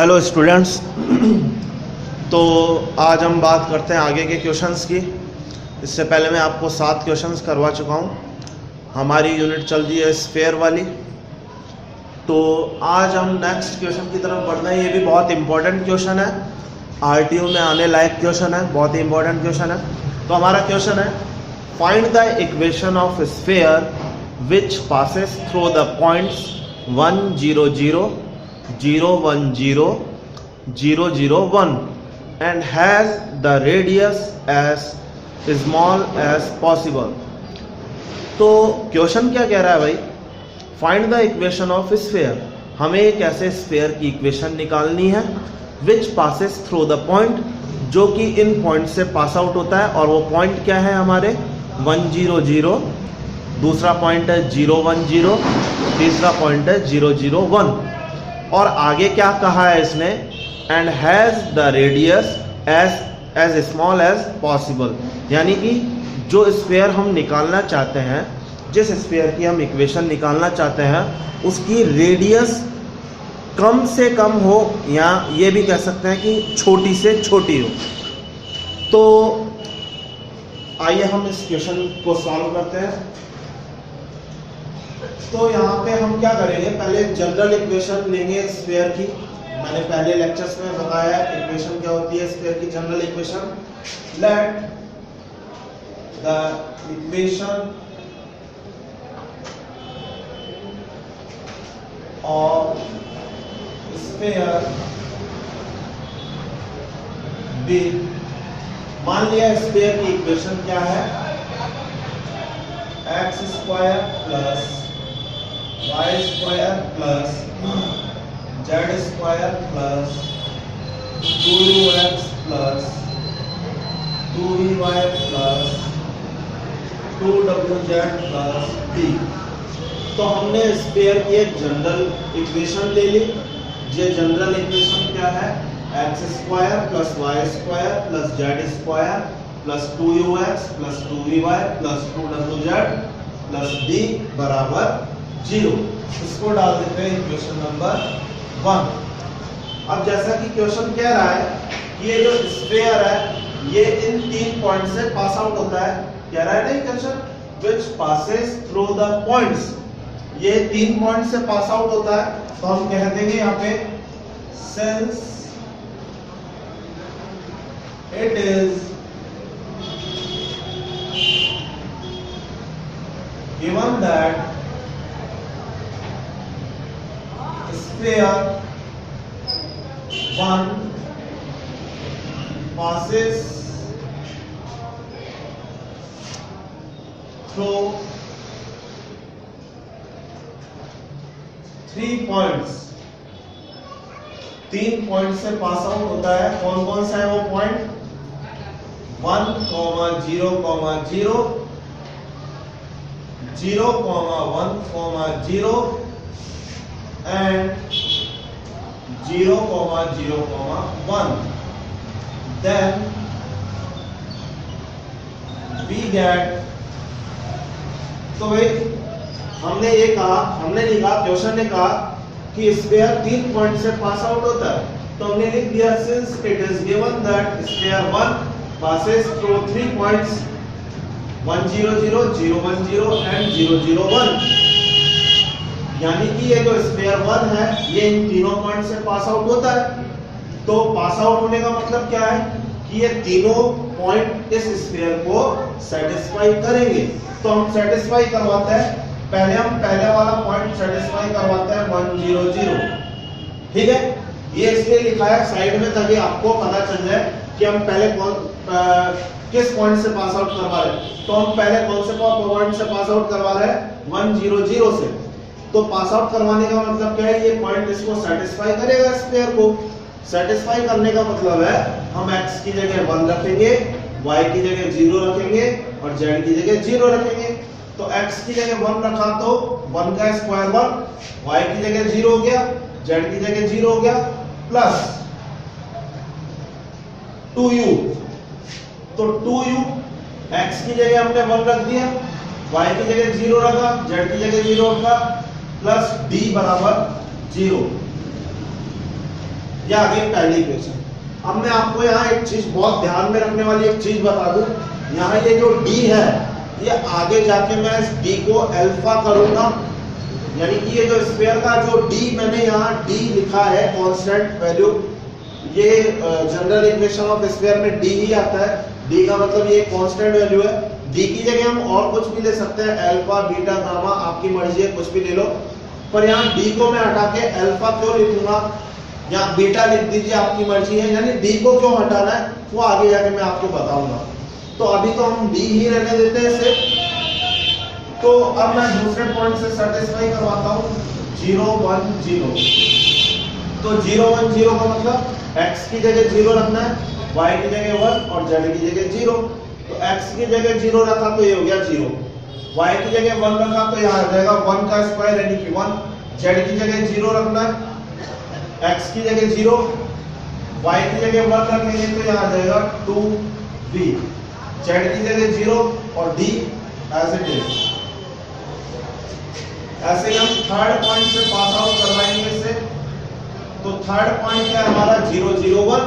Hello students. तो आज हम बात करते हैं आगे के क्वेश्चंस की। इससे पहले मैं आपको 7 क्वेश्चंस करवा चुका हूँ। हमारी यूनिट चल रही है स्फीयर वाली। तो आज हम नेक्स्ट क्वेश्चन की तरफ बढ़ना है। ये भी बहुत इंपॉर्टेंट क्वेश्चन है, आरटीओ में आने लायक क्वेश्चन है, बहुत ही इंपॉर्टेंट क्वेश्चन है। तो हमारा क्वेश्चन है, find the equation of sphere which passes through the points 1 0 0 0 1 0 0 0 1 and has the radius as small as possible। तो क्वेश्चन क्या कह रहा है भाई, find the equation of sphere. हमें एक ऐसे स्फीयर की इक्वेशन निकालनी है विच पासेस थ्रू द पॉइंट, जो कि इन पॉइंट से पास आउट होता है। और वो पॉइंट क्या है हमारे 1 0 0, दूसरा पॉइंट है 0 1 0, तीसरा पॉइंट है 0 0 1। और आगे क्या कहा है इसने, and has the radius as small as possible. यानी कि जो स्फीयर हम निकालना चाहते हैं, जिस स्फीयर की हम इक्वेशन निकालना चाहते हैं, उसकी रेडियस कम से कम हो, या ये भी कह सकते हैं कि छोटी से छोटी हो। तो आइए हम इस क्वेश्चन को सॉल्व करते हैं। तो यहाँ पे हम क्या करेंगे, पहले जनरल इक्वेशन लेंगे स्फीयर की। मैंने पहले लेक्चर्स में बताया इक्वेशन क्या होती है स्फीयर की, general equation. Let the equation of sphere be. मान लिया स्फीयर की इक्वेशन क्या है, x square plus y square plus z square plus 2x plus 2y plus 2wz plus d। तो हमने स्फीयर की एक जनरल इक्वेशन ले ली। ये जनरल इक्वेशन क्या है, x square plus y square plus z square plus 2ux plus 2vy plus 2wz plus d बराबर 0। इसको डाल देते हैं इक्वेशन नंबर 1। अब जैसा कि क्वेश्चन कह रहा है कि ये जो स्फीयर है ये इन 3 पॉइंट से पास आउट होता है। कह रहा है ना question, which passes through the points. ये 3 पॉइंट से पास आउट होता है। तो हम कह देंगे यहाँ पे, since it is given that sphere 1 passes through 3 points। 3 point से पास आउट होता है। कौन कौन सा है वो point, 1 0 0 0 1 0 and 0 0 1। then we get, तो भाई हमने ये कहा, हमने नहीं कहा, क्वेश्चन ने कहा कि स्फीयर 3 पॉइंट से पास आउट होता है। तो हमने लिख दिया, since it is given that sphere 1 passes through 3 points 1 0 0 0 1 0 and 0 0 1। यानी कि ये जो स्फीयर 1 है ये इन तीनों पॉइंट से पास आउट होता है। तो पास आउट होने का मतलब क्या है कि ये तीनों पॉइंट इस स्फीयर को सेटिस्फाई करेंगे। तो हम सेटिस्फाई करवाते हैं, पहले हम पहले वाला पॉइंट सेटिस्फाई करवाते हैं 1 0 0। ठीक है, ये इसलिए लिखा है साइड में ताकि आपको पता चल जाए कि हम पहले किस पॉइंट से पास आउट करवा रहे हैं। तो हम पहले कौन से पॉइंट से पास आउट करवा रहे हैं, 1 0 0 से। तो पास आउट करवाने का मतलब क्या है, ये पॉइंट इसको सेटिस्फाई करेगा, स्फीयर को सेटिस्फाई करने का मतलब है हम x की जगह 1 रखेंगे, y की जगह 0 रखेंगे और z की जगह 0 रखेंगे। तो x की जगह 1 रखा तो 1 का स्क्वायर 1, y की जगह 0 हो गया, z की जगह 0 हो गया, प्लस 2u। तो 2u x की जगह हमने 1 रख दिया, y की जगह 0 रखा, z की जगह 0 रखा, प्लस d बराबर 0। ये आ गई पहली इक्वेशन। अब मैं आपको यहाँ एक चीज बहुत ध्यान में रखने वाली एक चीज बता दूं, यहाँ ये जो d है ये आगे जाके मैं इस d को अल्फा करूंगा, यानी कि ये जो स्फीयर का जो d मैंने यहाँ d लिखा है कांस्टेंट वैल्यू, ये जनरल इक्वेशन ऑफ स्फीयर में d ही आता है। d का मतलब ये कांस्टेंट वैल्यू है। d की जगह हम और कुछ भी ले सकते हैं, अल्फा बीटा गामा आपकी मर्जी है, कुछ भी ले लो, पर यहाँ d को मैं हटा के अल्फा क्यों लिखूंगा या बीटा लिख दीजिए, आपकी मर्जी है। यानी d को क्यों हटाना है वो आगे जाके मैं आपको बताऊंगा। तो अभी तो हम d ही रहने देते हैं सिर्फ। तो अब मैं दूसरे पॉइंट से सेटिस्फाई करवाता हूँ 0 1 0। तो 0 1 0 का मतलब x की जगह 0 रखना है, y की जगह 1 और z की जगह 0। तो x की जगह 0 रखा तो ये हो गया 0, y की जगह 1 रखा तो यहाँ आ जाएगा 1 का स्क्वायर यानी कि 1, z की जगह 0 रखना है, x की जगह 0, y की जगह 1 रखेंगे तो यहाँ आ जाएगा 2b, z की जगह 0 और d एज इट इज। ऐसे ही हम थर्ड पॉइंट से पास आउट करवाएंगे इससे। तो थर्ड पॉइंट क्या है हमारा 0 0 1,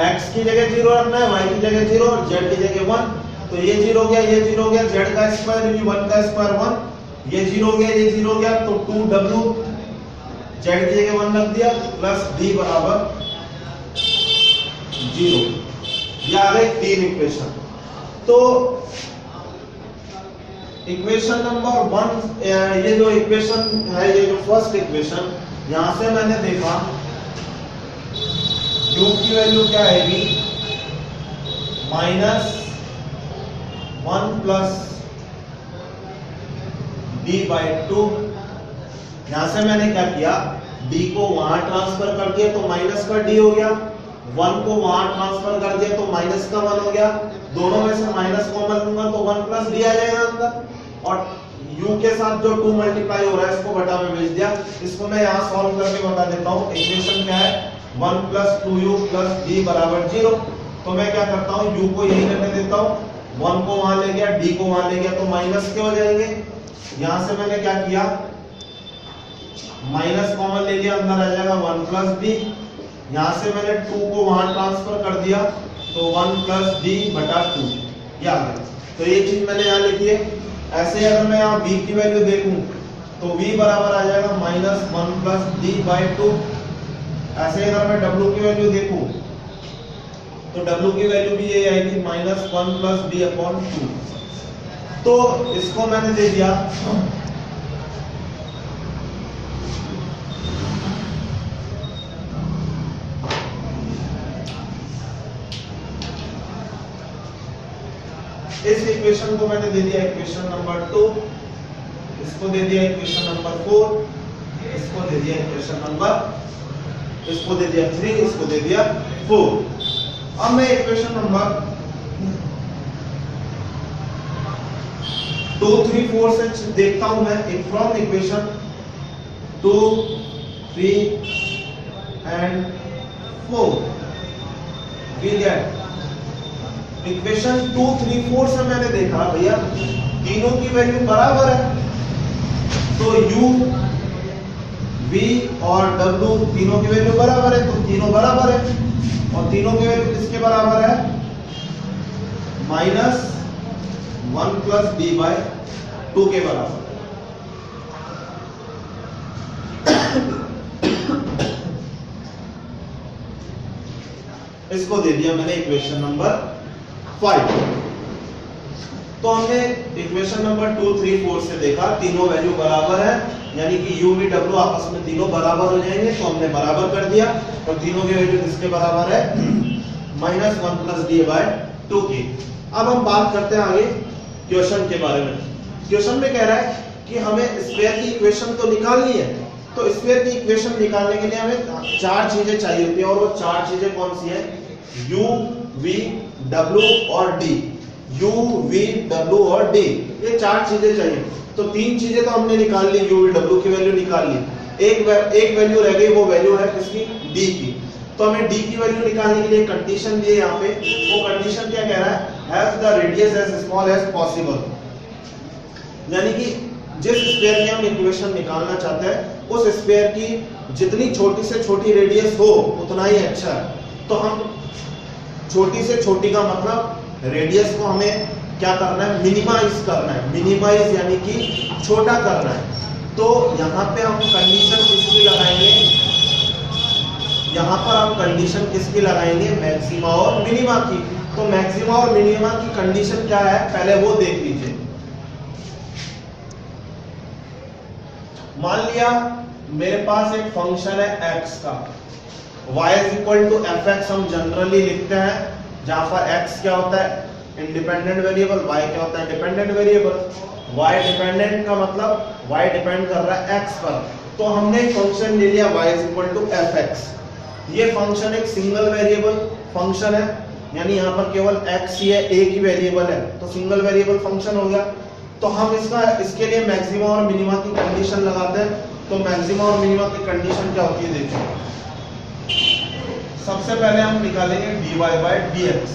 x की जगह 0 रखना है, y की जगह 0 और z की जगह 1। तो ये 0 हो गया, ये 0 हो गया, z का स्क्वायर यानी 1 का स्क्वायर 1, ये 0 हो गया, ये 0 हो गया, तो 2w, z की जगह 1 रख दिया, प्लस d बराबर 0। ये आ गई 3 इक्वेशन। तो इक्वेशन नंबर 1, ये जो इक्वेशन है, ये जो फर्स्ट इक्वेशन, यहां से मैंने देखा u की वैल्यू क्या आएगी -1 प्लस d/2। यहां से मैंने क्या किया, d को वहां ट्रांसफर कर दिया तो माइनस का d हो गया, 1 को वहां ट्रांसफर कर दिया तो माइनस का 1 हो गया, दोनों में से माइनस कॉमन लूंगा तो 1 प्लस d आ जाएगा अंदर, और u के साथ जो 2 मल्टीप्लाई हो रहा है इसको बटा में भेज दिया। इसको मैं यहाँ सॉल्व करके बता देता हूँ। इक्वेशन क्या है 1 प्लस 2u प्लस d बराबर 0। तो मैं क्या करता हूँ, u को यही रहने देता हूँ, 1 को वहां ले गया, d को वहां ले गया तो माइनस के हो जाएंगे। यहाँ से मैंने क्या किया, माइनस कॉमन ले लिया, अंदर आ जाएगा 1 प्लस d। यहाँ से मैंने 2 को वहां ट्रांसफर कर दिया तो 1 प्लस d बटा 2 ये आ गया। तो ये चीज मैंने यहाँ लिखी है। ऐसे अगर मैं यहाँ v की वैल्यू देखूं तो v बराबर आ जाएगा -1 प्लस d/2। ऐसे अगर मैं w की वैल्यू देखूं तो w की वैल्यू भी ये आएगी -1 प्लस d/2। तो इसको मैंने दे दिया इस इक्वेशन को मैंने दे दिया इक्वेशन नंबर 2, इसको दे दिया इक्वेशन नंबर 4, इसको दे दिया इक्वेशन नंबर, इसको दे दिया 3, इसको दे दिया 4। अब मैं इक्वेशन नंबर 2 3 4 से देखता हूं मैं from equation 2 3 and 4 we get equation 2 3 4 से मैंने देखा भैया तीनों की वैल्यू बराबर है, तो u v और w तीनों की वैल्यू बराबर है, तो तीनों बराबर है, और तीनों की वैल्यू किसके बराबर है, -1 प्लस d/2 के बराबर। इसको दे दिया मैंने इक्वेशन नंबर 5। तो हमने इक्वेशन नंबर 2 3 4 से देखा तीनों वैल्यू बराबर है, यानी कि u v w आपस में तीनों बराबर हो जाएंगे, तो हमने बराबर कर दिया, और तीनों की वैल्यू किसके बराबर है, -1 प्लस d/2 की। अब हम बात करते हैं आगे क्वेश्चन के बारे में। क्वेश्चन में कह रहा है कि हमें स्फीयर की इक्वेशन तो निकालनी है, तो स्फीयर की इक्वेशन निकालने के लिए हमें 4 चीजें चाहिए होती है, और वो 4 चीजें कौन सी है, u v w और d। u v w और d, ये 4 चीजें चाहिए। तो 3 चीजें तो हमने निकाल ली, u v w की वैल्यू निकाल ली, एक वैल्यू रह गई, वो वैल्यू है किसकी, d की। तो हमें d की वैल्यू निकालने के लिए कंडीशन दी है यहाँ पे। वो कंडीशन क्या कह रहा है, have the radius as small as possible, यानी कि जिस स्फीयर की हम इक्वेशन निकालना चाहते हैं उस स्फीयर की जितनी छोटी से छोटी रेडियस हो उतना ही अच्छा है। तो हम छोटी से छोटी का मतलब रेडियस को हमें क्या करना है, मिनिमाइज करना है। मिनिमाइज यानी कि छोटा करना है। तो यहाँ पे हम कंडीशन किसकी लगाएंगे, यहाँ पर हम कंडीशन किसकी लगाएंगे, मैक्सिमा और मिनिमा की। तो मैक्सिमा और मिनिमा की कंडीशन क्या है पहले वो देख लीजिए। मान लिया मेरे पास एक फंक्शन है x का, y is equal to f x हम जनरली लिखते हैं, जहां पर x क्या होता है इंडिपेंडेंट वेरिएबल, y क्या होता है डिपेंडेंट वेरिएबल। y डिपेंडेंट का मतलब y डिपेंड कर रहा है x पर, तो हमने एक फंक्शन ले लिया y is equal to f x. ये फंक्शन एक सिंगल वेरिएबल फंक्शन है, यानी यहाँ पर केवल x ही है, एक ही वेरिएबल है, तो सिंगल वेरिएबल फंक्शन हो गया। तो हम इसके लिए मैक्सिमा और मिनिमा की कंडीशन लगाते हैं। तो मैक्सिमा और मिनिमा की कंडीशन क्या होती है देखिए। सबसे पहले हम निकालेंगे dy by dx।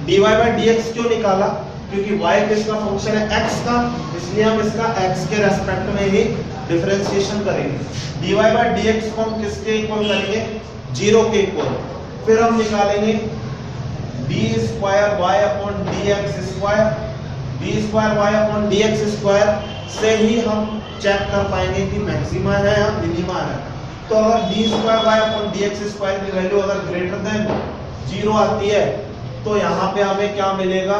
dy by dx क्यों निकाला, क्योंकि y किसका फंक्शन है x का, इसलिए हम इसका x के रेस्पेक्ट में ही डिफरेंशिएशन करेंगे। dy बाय dx को हम किसके इक्वल करेंगे, 0 के इक्वल। फिर हम निकालेंगे d square y upon dx square. d square y upon dx square से ही हम चेक कर पाएंगे कि मैक्सिमा है या मिनिमा है। तो अगर d square y upon dx square की वैल्यू अगर ग्रेटर देन 0 आती है तो यहाँ पे हमें क्या मिलेगा,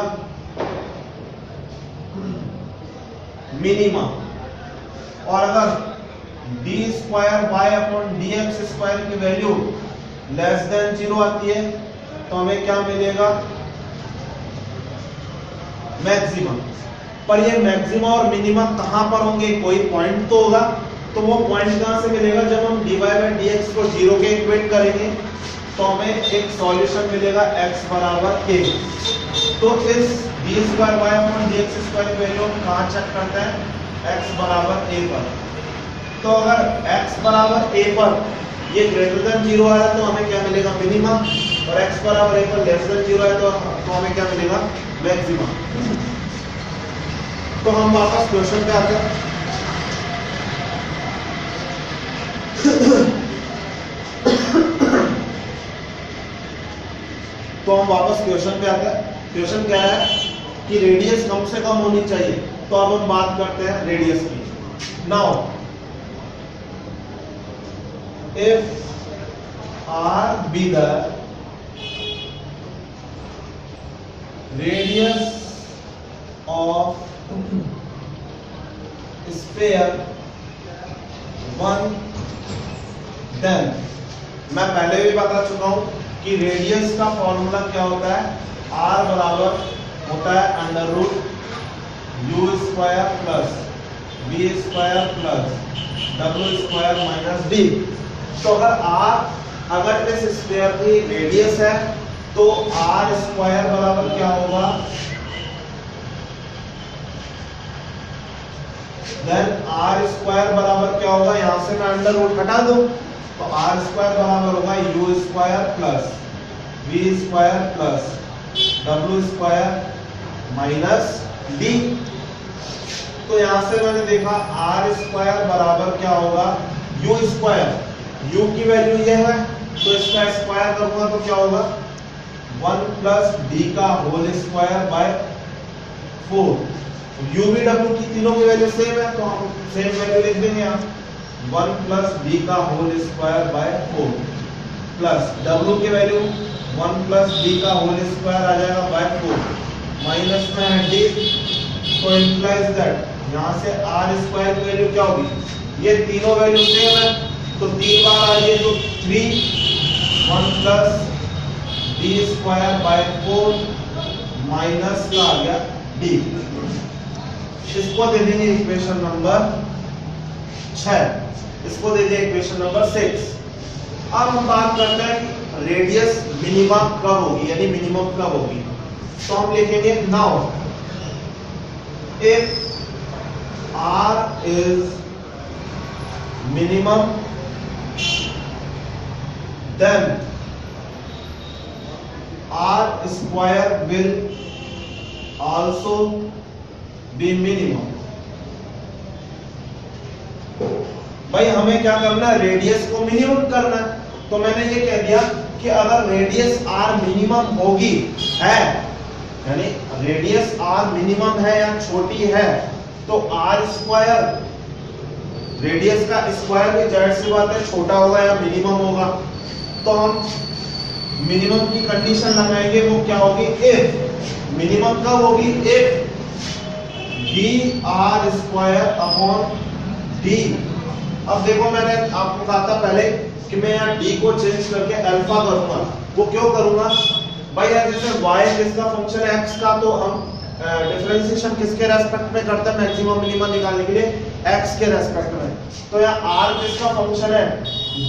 मिनिमा। और अगर d square y upon dx square की वैल्यू लेस देन 0 आती है तो हमें क्या मिलेगा, मैक्सिमा। पर ये मैक्सिमा और मिनिमा कहां पर होंगे, कोई पॉइंट तो होगा। तो वो पॉइंट कहां से मिलेगा, जब हम dy बाय dx को 0 के इक्वेट करेंगे तो हमें एक सॉल्यूशन मिलेगा x बराबर a। तो इस d square y upon dx square की वैल्यू हम कहां चेक करते हैं, x बराबर a पर। तो अगर x बराबर a पर ये ग्रेटर देन 0 आ रहा है तो हमें क्या मिलेगा, मिनिमा। और x बराबर a पर लेस देन 0 है तो हमें क्या मिलेगा, मैक्सिमा। तो हम वापस क्वेश्चन पे आते हैं। तो हम वापस क्वेश्चन पे आते हैं। क्वेश्चन क्या है कि रेडियस कम से कम होनी चाहिए, तो अब हम बात करते हैं रेडियस की। Now if r be the radius of sphere 1, then मैं पहले भी बता चुका हूं कि रेडियस का फॉर्मूला क्या होता है, r बराबर होता है under root u square plus v square plus w square minus d। तो अगर इस स्फीयर की रेडियस है तो r स्क्वायर बराबर क्या होगा, देन r स्क्वायर बराबर क्या होगा, यहां से मैं अंडर रूट हटा दूं तो r स्क्वायर बराबर होगा u square plus v square plus w square minus d। तो यहां से मैंने देखा r स्क्वायर बराबर क्या होगा, u स्क्वायर, u की वैल्यू ये है तो इसका स्क्वायर करूंगा तो क्या होगा, 1 प्लस d का होल स्क्वायर बाय 4। u भी w की तीनों की वैल्यू सेम है तो हम सेम वैल्यू लिख देंगे यहाँ 1 प्लस d का whole square by 4 plus w की वैल्यू 1 प्लस d का होल स्क्वायर आ जाएगा बाय 4 माइनस में है d। तो इंप्लाइज दैट यहाँ से r स्क्वायर की वैल्यू क्या होगी, ये तीनों वैल्यू सेम है तो 3 बार आ गई तो 3 1 plus d square by 4 minus का आ गया d। इसको दे देंगे इक्वेशन नंबर 6, इसको दे देंगे इक्वेशन नंबर 6। अब हम बात करते हैं कि रेडियस मिनिमा कब होगी, यानी मिनिमम कब होगी। तो हम लिखेंगे now if r is minimum then r square will also be minimum। भाई हमें क्या करना है, रेडियस को मिनिमम करना है। तो मैंने ये कह दिया कि अगर रेडियस आर मिनिमम होगी है, यानी रेडियस आर मिनिमम है या छोटी है, तो आर स्क्वायर, रेडियस का स्क्वायर भी जाहिर सी बात है छोटा होगा या मिनिमम होगा। तो हम मिनिमम की कंडीशन लगाएंगे, वो क्या होगी, इफ मिनिमम कब होगी, if D r square upon D. अब देखो मैंने आपको कहा था पहले कि मैं यहाँ डी को चेंज करके अल्फा करूंगा। वो क्यों करूंगा भाई, यार जैसे y किसका फंक्शन है, x का, तो हम डिफरेंशिएशन किसके रेस्पेक्ट में करते हैं, मैक्सिमम मिनिमम निकालने के लिए x के रेस्पेक्ट में। तो यहाँ r किसका फंक्शन है,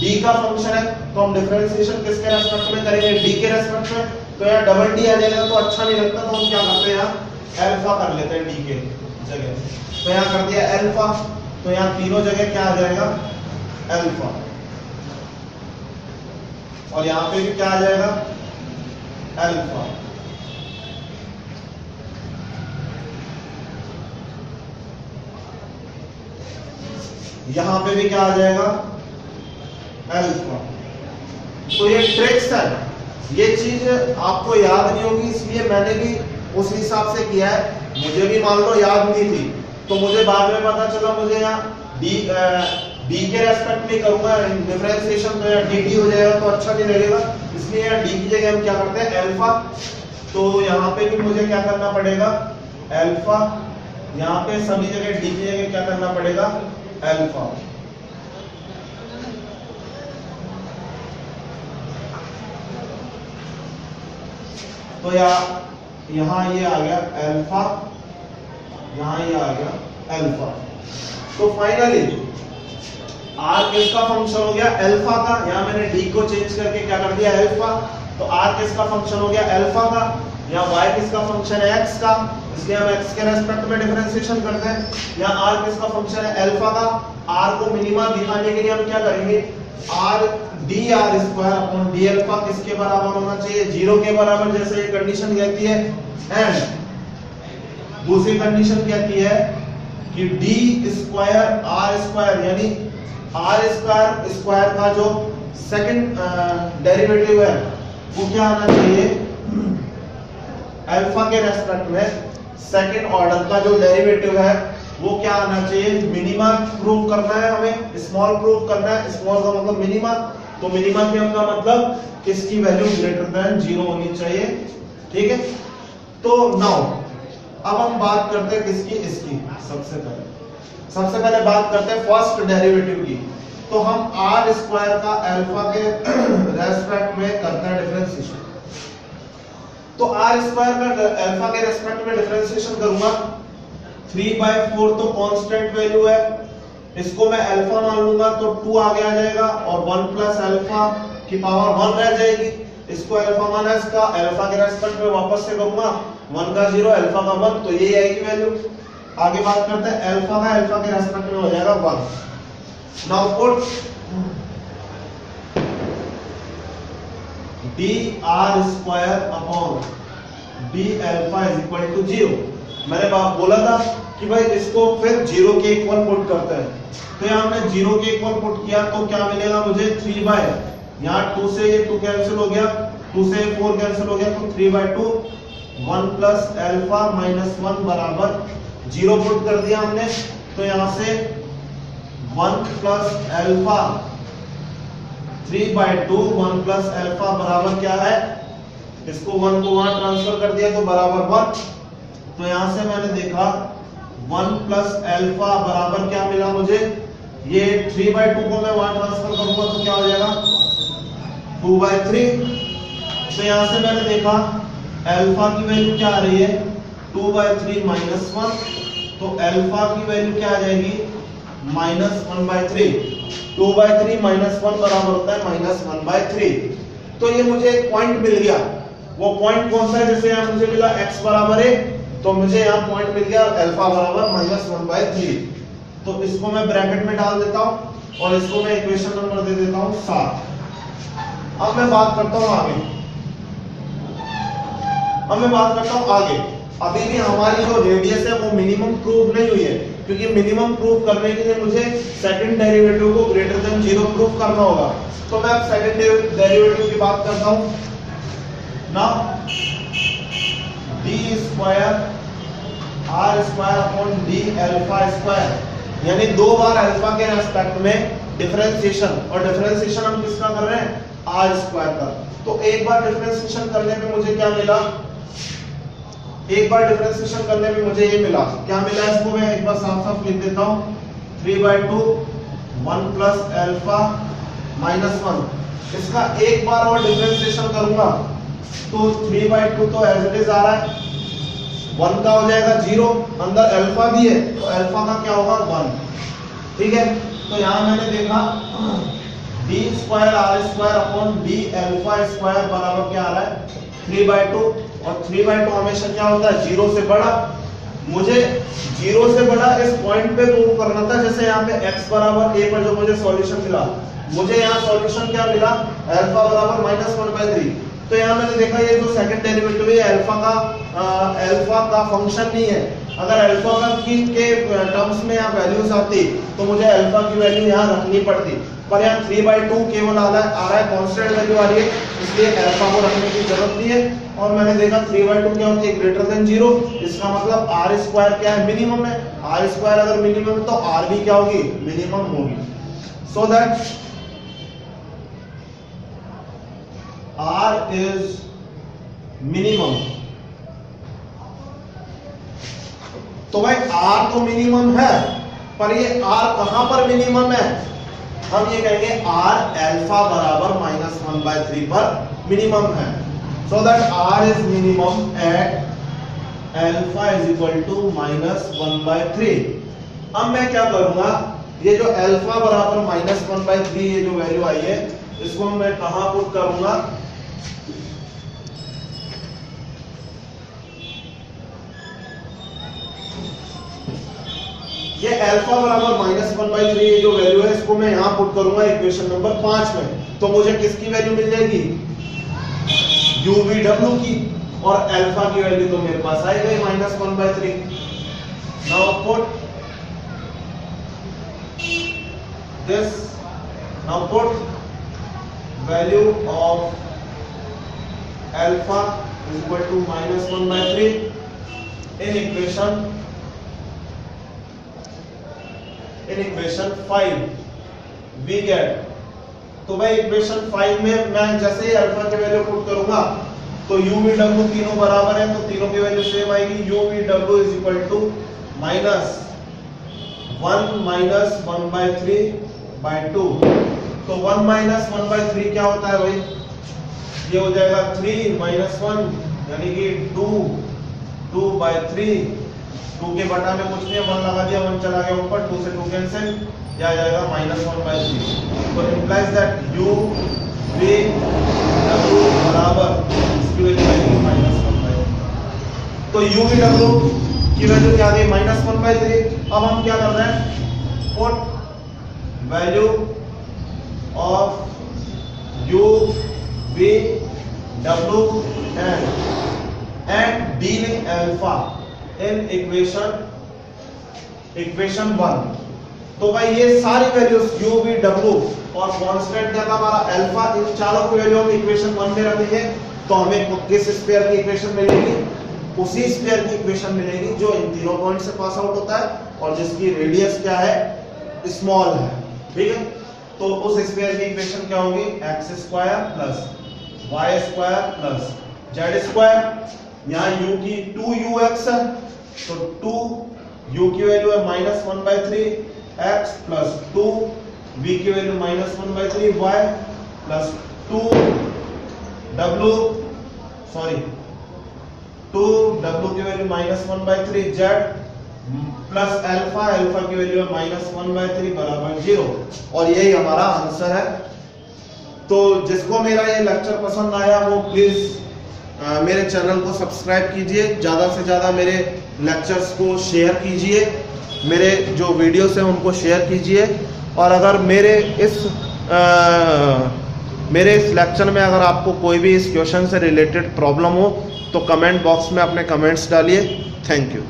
d का फंक्शन है, तो हम डिफरेंशिएशन किसके रेस्पेक्ट में करेंगे, d के रेस्पेक्ट में। तो यहाँ डबल d आ जाएगा तो अच्छा नहीं लगता, तो हम क्या करते हैं यहाँ अल्फा कर लेते हैं d के जगह। तो यहाँ कर दिया अल्फा, तो यहाँ तीनों जगह क्या आ जाएगा, अल्फा, और यहाँ पे भी क्या आ जाएगा, अल्फा। यहां पे भी क्या आ जाएगा, अल्फा। तो ये ट्रिक्स है, ये चीज आपको याद नहीं होगी, इसलिए मैंने भी उस हिसाब से किया है। मुझे भी मान लो याद नहीं थी, तो मुझे बाद में पता चला मुझे यहाँ डी के रेस्पेक्ट में करूंगा डिफरेंशिएशन, तो यहाँ डी हो जाएगा तो अच्छा नहीं लगेगा, इसलिए यहाँ डी की जगह हम क्या करते हैं अल्फा। तो यहाँ पे भी मुझे क्या करना पड़ेगा, अल्फा। यहाँ पे सभी जगह डी की जगह क्या करना पड़ेगा, अल्फा। तो यहाँ ये आ गया अल्फा, यहाँ ये आ गया अल्फा। तो फाइनली आर किसका फंक्शन हो गया, अल्फा का। यहाँ मैंने डी को चेंज करके क्या कर दिया, अल्फा। तो आर किसका फंक्शन हो गया, अल्फा का। यहाँ वाई किसका फंक्शन है, एक्स का, इसलिए हम एक्स के रेस्पेक्ट में डिफरेंशिएशन करते हैं। यहाँ आर किसका फंक्शन है, अल्फा का। आर को मिनिमा दिखाने के लिए हम क्या करेंगे, R D r square upon d alpha किसके बराबर होना चाहिए, 0 के बराबर, जैसे ये कंडीशन कहती है। एंड दूसरी कंडीशन कहती है कि डी स्क्वायर आर स्क्वायर, यानी आर स्क्वायर स्क्वायर का जो सेकंड डेरिवेटिव है वो क्या आना चाहिए, अल्फा के रेस्पेक्ट में सेकंड ऑर्डर का जो डेरिवेटिव है वो क्या आना चाहिए, मिनिमा प्रूव करना है हमें, स्मॉल प्रूव करना है। स्मॉल का मतलब मिनिमा, तो मिनिमा का मतलब इसकी वैल्यू ग्रेटर देन 0 होनी चाहिए, ठीक है। तो नाउ अब हम बात करते हैं किसकी, इसकी। सबसे पहले बात करते हैं फर्स्ट डेरिवेटिव की। तो हम आर स्क्वायर का अल्फा के रेस्पेक्ट में करते हैं डिफरेंशिएशन। तो आर स्क्वायर का अल्फा के रेस्पेक्ट में डिफरेंशिएशन करूंगा, 3/4 तो कांस्टेंट वैल्यू है, इसको मैं अल्फा मान लूंगा तो 2 आगे आ जाएगा और 1 प्लस अल्फा की पावर 1 रह जाएगी। इसको अल्फा माना, इसका अल्फा के रेस्पेक्ट में वापस से करूंगा, 1 का 0 अल्फा का 1, तो यही आएगी वैल्यू। आगे बात करते हैं अल्फा का, अल्फा के रेस्पेक्ट में हो जाएगा 1। Now put d r square upon d alpha is equal to 0। मैंने बोला था कि भाई इसको फिर 0 के इक्वल पुट करते हैं। तो यहाँ हमने 0 के इक्वल पुट किया तो क्या मिलेगा मुझे, 3 बाय, यहाँ 2 से ये 2 कैंसिल हो गया, 2 से 4 कैंसिल हो गया, तो 3/2, 1 प्लस अल्फा माइनस 1 बराबर 0 पुट कर दिया हमने। तो यहाँ से 1 प्लस अल्फा 3/2, 1 प्लस अल्फा बराबर क्या है, इसको 1 को वहां ट्रांसफर कर दिया तो बराबर 1। तो यहां से मैंने देखा 1 प्लस अल्फा बराबर क्या मिला मुझे, ये 3/2 को मैं वहां ट्रांसफर करूंगा तो क्या हो जाएगा 2/3। तो यहां से मैंने देखा अल्फा की वैल्यू क्या आ रही है, 2/3 माइनस 1, तो अल्फा की वैल्यू क्या आ जाएगी, -1/3। 2/3 -1 बराबर होता है -1/3। तो ये मुझे एक पॉइंट मिल गया। वो पॉइंट कौन सा है, जैसे यहाँ मुझे मिला x बराबर 1, तो मुझे यहाँ पॉइंट मिल गया अल्फा बराबर -1/3। तो इसको मैं ब्रैकेट में डाल देता हूँ और इसको मैं इक्वेशन नंबर दे देता हूँ 7। अब मैं बात करता हूँ आगे। अभी भी हमारी जो रेडियस है वो मिनिमम प्रूव नहीं हुई है, क्योंकि मिनिमम प्रूव करने के लिए मुझे सेकंड डेरिवेटिव को जीरो प्रूफ करना होगा। तो मैं अब सेकंड डेरिवेटिव की बात करता हूं ना, d square r square upon d alpha square, यानी दो बार अल्फा के रेस्पेक्ट में डिफरेंशिएशन, और डिफरेंशिएशन हम किसका कर रहे हैं, आर स्क्वायर का। तो एक बार डिफरेंशिएशन करने पे मुझे क्या मिला, एक बार डिफरेंशिएशन करने में मुझे ये मिला, क्या मिला, इसको मैं एक बार साफ साफ लिख देता हूं, 3/2 1 प्लस अल्फा माइनस 1। इसका एक बार और डिफरेंशिएशन करूंगा तो 3/2 तो एज इट इज आ रहा है, 1 का हो जाएगा 0, अंदर अल्फा भी है तो अल्फा का क्या होगा 1, ठीक है। तो यहां मैंने देखा d square r square upon d alpha square बराबर क्या आ रहा है 3/2, और 3/2 हमेशा क्या होता है 0 से बड़ा। मुझे 0 से बड़ा इस पॉइंट पे प्रूव करना था, जैसे यहाँ पे x बराबर a पर जो मुझे सॉल्यूशन मिला, मुझे यहाँ सॉल्यूशन क्या मिला, अल्फा बराबर -1/3। तो यहाँ मैंने देखा ये जो सेकंड डेरिवेटिव है अल्फा का फंक्शन नहीं है। अगर अल्फा का के टर्म्स में यहाँ वैल्यूज आती तो मुझे अल्फा की वैल्यू यहाँ रखनी पड़ती, पर यहाँ 3/2 केवल आ रहा है कांस्टेंट वैल्यू आ रही है, इसलिए अल्फा को रखने की जरूरत नहीं है। और मैंने देखा 3/2 क्या होती है, ग्रेटर देन 0, इसका मतलब आर स्क्वायर क्या है, मिनिमम है। आर स्क्वायर अगर मिनिमम है तो आर भी क्या होगी, मिनिमम होगी। So that r is minimum. तो भाई आर तो मिनिमम है, पर ये आर कहां पर मिनिमम है, हम ये कहेंगे आर अल्फा बराबर -1/3 पर मिनिमम है। So that r is minimum at alpha is equal to -1/3। अब मैं क्या करूंगा, ये जो अल्फा बराबर -1/3 ये जो वैल्यू आई है, इसको मैं कहां पुट करूंगा, ये अल्फा बराबर -1/3 ये जो वैल्यू है, इसको मैं यहां पुट करूंगा इक्वेशन नंबर 5 में। तो मुझे किसकी वैल्यू मिल जाएगी, UVW की, और अल्फा की वैल्यू तो मेरे पास आई गई -1/3। Now put this, now put value of alpha is equal to -1/3 in equation 5 we get. तो भाई इक्वेशन 5 में मैं जैसे ही अल्फा की वैल्यू पुट करूंगा तो UVW तीनों बराबर है, तो तीनों की वैल्यू सेम आएगी। UVW is equal to -1 -1/3/2। तो 1 -1/3 क्या होता है भाई, ये हो जाएगा 3 -1 यानी कि 2/3। 2 के बटा में कुछ नहीं है, 1 लगा दिया, 1 चला गया ऊपर, 2 से 2 कैंसिल, या आ जाएगा -1/3। तो इंप्लाइज दैट UVW बराबर इसकी वैल्यू आएगी -1/3। तो UVW की वैल्यू क्या आ गई, -1/3। अब हम क्या कर रहे हैं, put value of UVW and dealing alpha in equation 1। तो भाई ये सारी वैल्यूज UVW और कांस्टेंट क्या था हमारा अल्फा, इन चारों की वैल्यू हम इक्वेशन 1 में रखेंगे, तो हमें किस स्फीयर की इक्वेशन मिलेगी, उसी स्फीयर की इक्वेशन मिलेगी जो इन तीनों पॉइंट से पास आउट होता है और जिसकी रेडियस क्या है, स्मॉल है, ठीक है। तो उस स्फीयर की इक्वेशन क्या होगी, x² + y² + z²। यहाँ u की 2ux है, तो 2u की वैल्यू है -1/3 x + 2 v की वैल्यू -1/3 y + 2w की वैल्यू -1/3 z प्लस अल्फा की वैल्यू है -1/3 बराबर 0। और यही हमारा आंसर है। तो जिसको मेरा ये लेक्चर पसंद आया वो प्लीज मेरे चैनल को सब्सक्राइब कीजिए, ज़्यादा से ज़्यादा मेरे लेक्चर्स को शेयर कीजिए, मेरे जो वीडियोस हैं उनको शेयर कीजिए। और अगर मेरे इस लेक्चर में अगर आपको कोई भी इस क्वेश्चन से रिलेटेड प्रॉब्लम हो तो कमेंट बॉक्स में अपने कमेंट्स डालिए। Thank you.